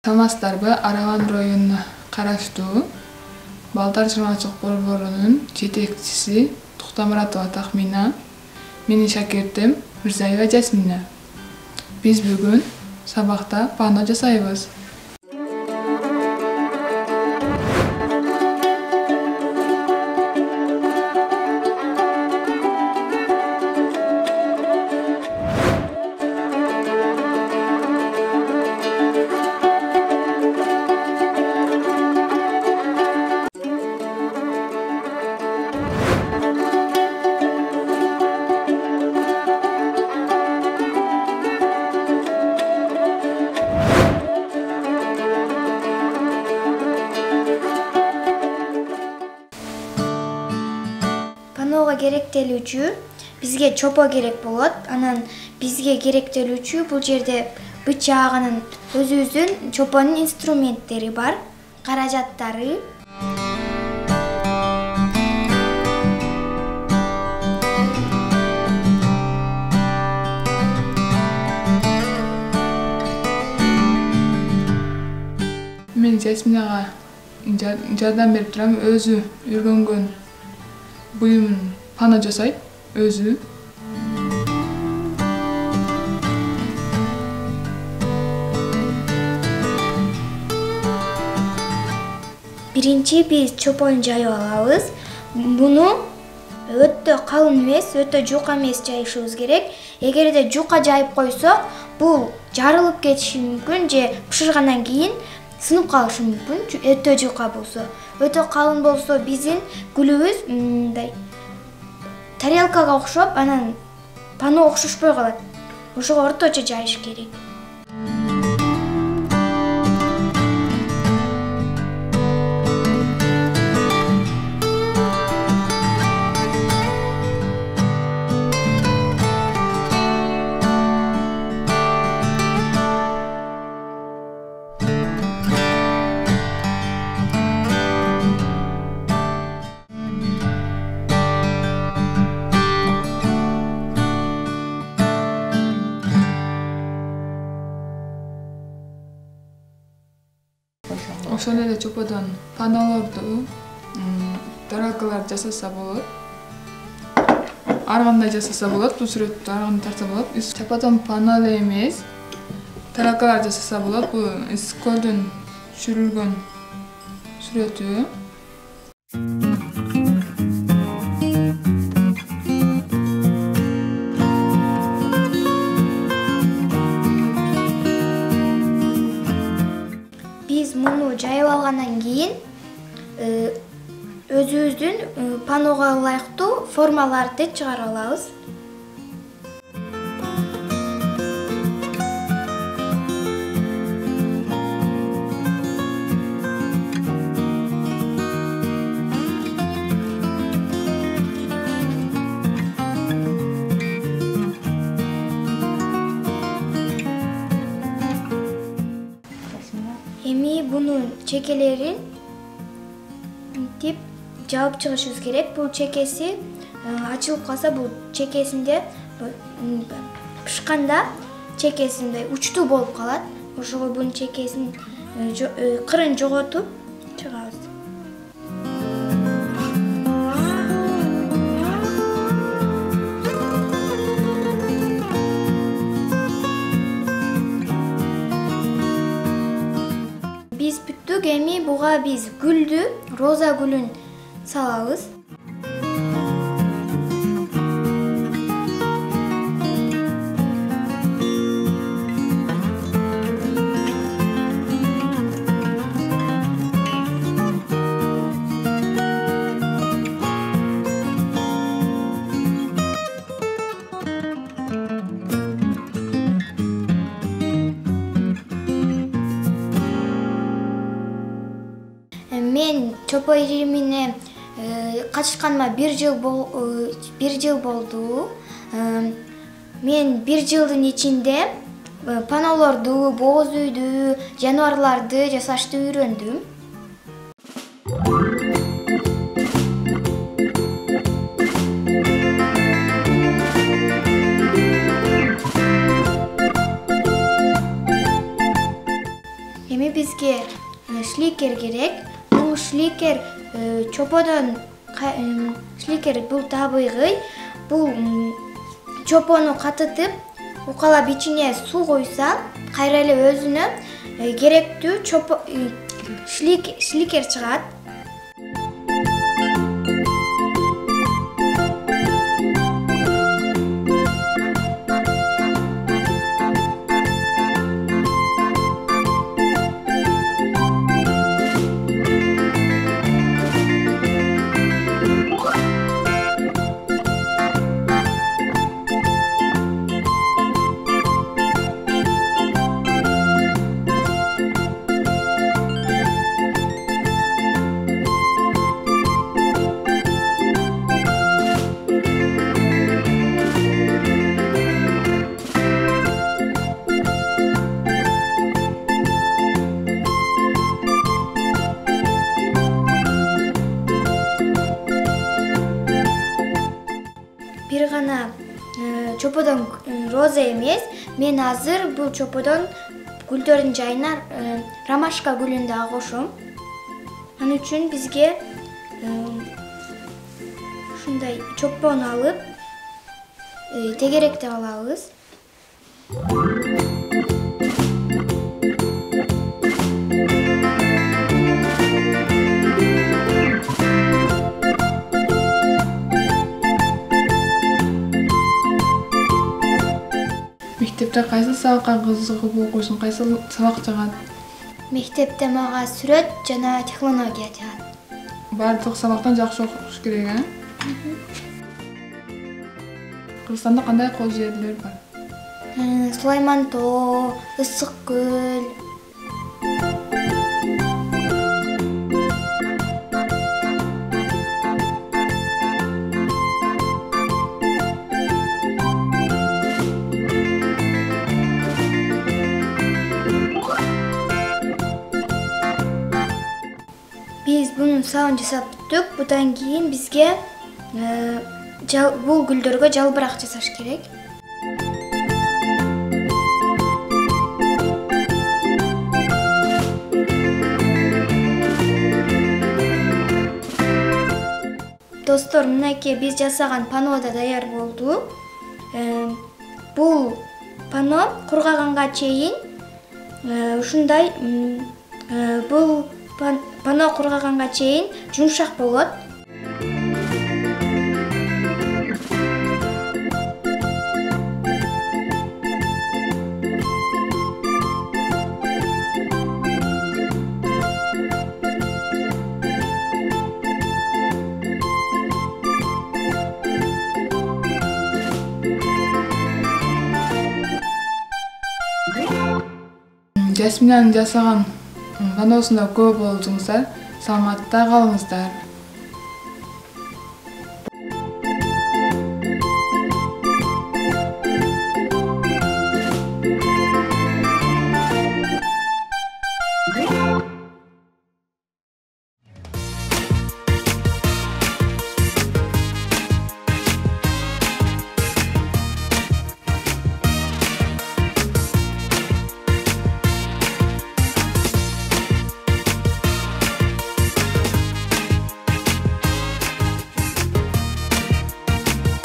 Самастарбы Араган районуна караштуу Балдар чырмачылык борборунун жетекчиси Туктамуратова Тахмина, менин шакиртим Мирзаева Жасмина. Биз бүгүн сабакта пано жасайбыз. Панога керектелүүчү бизге чопо керек болот. Анан бизге керектелүүчү бул жерде бычагынын өзүбүздүн чопонун инструменттери бар, каражаттары. Мен Жасминага жардам берип турам, өзү үйрөнгөн буюмун пано жасайт, өзү. Биринчи биз чопон жайып алабыз. Буну өтө калың эмес, өтө жука эмес жайышыбыз керек. Эгерде жука жайып койсок, бул жарылып кетиши мүмкүн же бышыргандан кийин сынып калышы мүмкүн. Өтө жука болсо, өтө калың болсо биздин гүлүбүз мындай тарелкага окшоп, анан пано окшошпой калат. Ошого орточо жайыш керек. Ошол эле чоподон панолорду тарелкалар жасаса болот. Ар кандай жасаса болот, бул сүрөттү ар кандай тартса болот. Чоподон пано эле эмес, тарелкалар жасаса болот. Бул көлдүн чүрүлгөн сүрөтү. Биз муну жайып алгандан кийин өзүбүздүн панога ылайыктуу формаларды чыгарып алабыз. Эми бунун чекелерин мынтип жаап чыгышыбыз керек. Бул чекеси ачылып калса, бул чекесинде пышканда чекесинде учтуу болуп калат. Ошого бунун чекесин кырын жоготуп чыгабыз. Биз бүттүк. Эми буга биз гүлдү, роза гүлүн салабыз. Мен чопо илимине катышканыма 1 жыл болду. Мен 1 жылдын ичинде панолорду, бооз үйдү, жаныбарларды жасашты үйрөндүм. шликер керек. Бул шликер чоподон шликер бул табыйгый. Бул чопону катытып, укалап ичине суу койсо, кайра эле өзүнө керектүү шликер чыгат. Бир гана чоподон роза эмес, мен азыр бул чоподон гүлдөрдүн жайына ромашка гүлүн да кошом. Анын үчүн бизге ушундай чопон алып, тегеректи алабыз. Мектепте кайсы сабакка кызыгып окуйсуң, кайсы сабак жагат? Мектепте мага сүрөт жана технология жагат. Бардык сабактан жакшы окуш керек, а? Кыргызстанда кандай кол жерлер бар? Сулайман тоо, Ысык көл. Биз бунун сабын жасап бүттүк. Будан кийин бизге бул гүлдөргө жалбырак жасаш керек. Достор, мынакей биз жасаган пано да даяр болду. Бул пано кургаганга чейин ушундай бул пано кургаганга чейин жумшак болот. Жасминанын жасаган паносунда көп болдуңуздар. Саламатта калыңыздар.